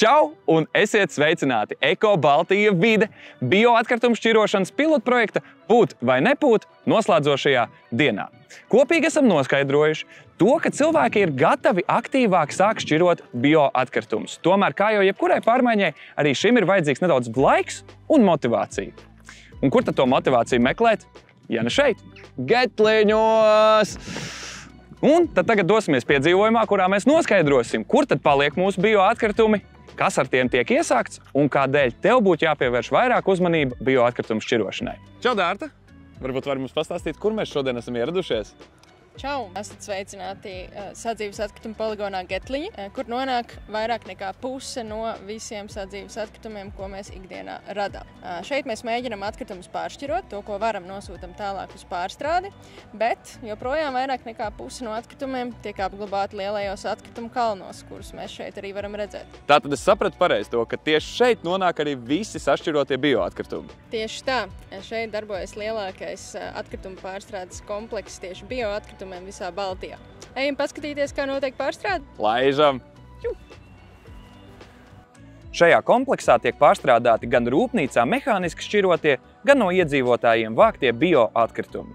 Čau un esiet sveicināti Eko Baltija vide bioatkritumu šķirošanas pilotprojekta Pūt vai nepūt noslēdzošajā dienā. Kopīgi esam noskaidrojuši to, ka cilvēki ir gatavi aktīvāk sākt šķirot bioatkritumus. Tomēr, kā jau jebkurai pārmaiņai, arī šim ir vajadzīgs nedaudz laiks un motivācija. Un kur tad to motivāciju meklēt? Ja ne šeit, Getliņos! Un tad tagad dosimies piedzīvojumā, kurā mēs noskaidrosim, kur tad paliek mūsu bioatkritumi, kas ar tiem tiek iesākts un kādēļ tev būtu jāpievērš vairāk uzmanība bioatkritumu šķirošanai. Čau, Dārta! Varbūt vari mums pastāstīt, kur mēs šodien esam ieradušies? Čau! Esat sveicināti sadzīves atkritumu poligonā Getliņi, kur nonāk vairāk nekā puse no visiem sadzīves atkritumiem, ko mēs ikdienā radām. Šeit mēs mēģinam atkritumus pāršķirot, to, ko varam, nosūtam tālāk uz pārstrādi, bet joprojām vairāk nekā puse no atkritumiem tiek apglabāti lielajos atkritumu kalnos, kurus mēs šeit arī varam redzēt. Tātad es sapratu pareizi to, ka tieši šeit nonāk arī visi sašķirotie bioatkritumi. Tieši tā. Šeit darbojas lielākais atkritumu pārstrādes komplekss tieši bioatkritumiem visā Baltijā. Ejam paskatīties, kā notiek pārstrāde? Laižam! Šajā kompleksā tiek pārstrādāti gan rūpnīcā mehāniski šķirotie, gan no iedzīvotājiem vāktie bioatkritumi.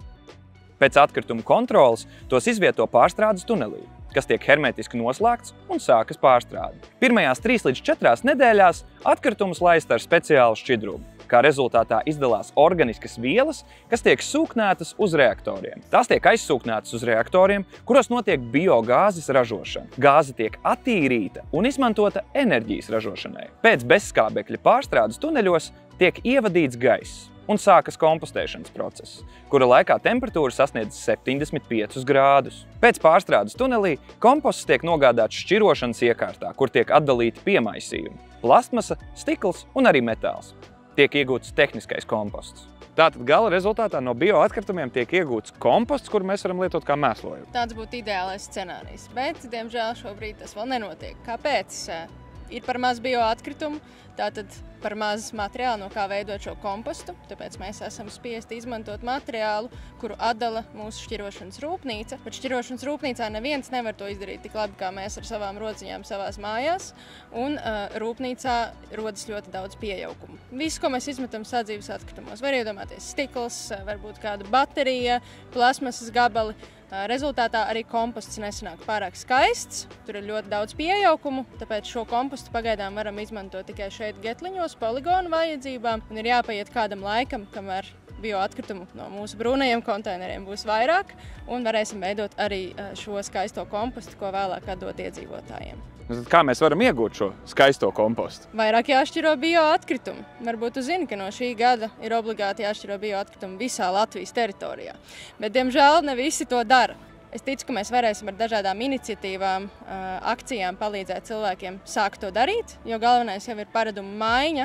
Pēc atkritumu kontroles tos izvieto pārstrādes tunelī, kas tiek hermetiski noslēgts un sākas pārstrāde. Pirmajās 3 līdz 4 nedēļās atkritumus laist ar speciālu šķidrumu. Kā rezultātā izdalās organiskas vielas, kas tiek sūknētas uz reaktoriem. Tās tiek aizsūknētas uz reaktoriem, kuros notiek biogāzes ražošana. Gāze tiek attīrīta un izmantota enerģijas ražošanai. Pēc bezskābekļa pārstrādes tuneļos tiek ievadīts gaiss un sākas kompostēšanas process, kura laikā temperatūra sasniedz 75 grādus. Pēc pārstrādes tunelī komposts tiek nogādāts šķirošanas iekārtā, kur tiek atdalīti piemaisījumi – plastmasa, stikls un arī metāls. Tiek iegūts tehniskais komposts. Tātad gala rezultātā no bioatkritumiem tiek iegūts komposts, kuru mēs varam lietot kā mēslojumu. Tāds būtu ideālais scenārijs, bet, diemžēl, šobrīd tas vēl nenotiek. Kāpēc? Ir par maz bioatkritumu, tātad par maz materiālu, no kā veidot šo kompostu, tāpēc mēs esam spiesti izmantot materiālu, kuru atdala mūsu šķirošanas rūpnīca. Bet šķirošanas rūpnīcā neviens nevar to izdarīt tik labi, kā mēs ar savām rociņām savās mājās, un rūpnīcā rodas ļoti daudz pieaugumu. Visu, ko mēs izmetam sadzīves atkritumos, var iedomāties stikls, varbūt kāda baterija, plasmasas gabali. Rezultātā arī komposts nesanāk pārāk skaists, tur ir ļoti daudz pieaugumu, tāpēc šo kompostu pagaidām varam izmantot tikai šeit Getliņos, poligonu vajadzībām, un ir jāpaiet kādam laikam, kamēr bioatkritumu no mūsu brūnajiem konteineriem būs vairāk, un varēsim veidot arī šo skaisto kompostu, ko vēlāk atdot iedzīvotājiem. Kā mēs varam iegūt šo skaisto kompostu? Vairāk jāšķiro bioatkritumi. Varbūt tu zini, ka no šī gada ir obligāti jāšķiro bioatkritumi visā Latvijas teritorijā. Bet, diemžēl, ne visi to dara. Es ticu, ka mēs varēsim ar dažādām iniciatīvām, akcijām palīdzēt cilvēkiem sākt to darīt, jo galvenais jau ir paradumu maiņa,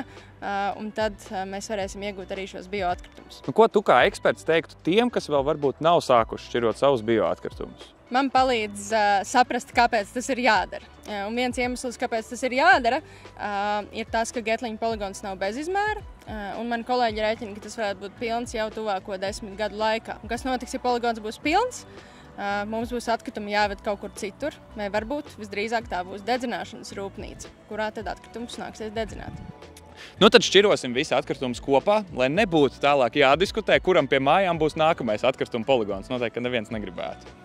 un tad mēs varēsim iegūt arī šos bioatkritumus. Ko tu kā eksperts teiktu tiem, kas vēl varbūt nav sākuši šķirot savus bioatkritumus? Man palīdz saprast, kāpēc tas ir jādara. Un viens iemesls, kāpēc tas ir jādara, ir tas, ka Getliņu poligons nav bez izmēra, un mani kolēģi rēķina, ka tas varētu būt pilns jau tuvāko 10 gadu laikā. Un kas notiks, ja poligons būs pilns? Mums būs atkritumi jāved kaut kur citur, vai varbūt visdrīzāk tā būs dedzināšanas rūpnīca, kurā tad atkritumus nāksies dedzināt. Nu tad šķirosim visi atkritumus kopā, lai nebūtu tālāk jādiskutē, kuram pie mājām būs nākamais atkritumu poligons. Noteikti, ka neviens negribētu.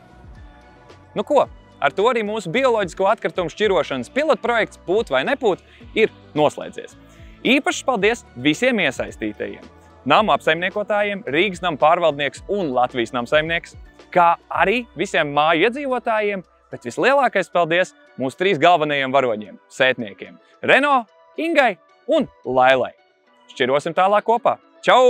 Nu ko, ar to arī mūsu bioloģisko atkritumu šķirošanas pilotprojekts Pūt vai nepūt ir noslēdzies. Īpašs paldies visiem iesaistītajiem. Namu apsaimniekotājiem, Rīgas namu pārvaldnieks un Latvijas namu saimnieks, kā arī visiem māju iedzīvotājiem, bet vislielākais paldies mūsu 3 galvenajiem varoņiem, sētniekiem – Reno, Ingai un Lailai. Šķirosim tālāk kopā. Čau!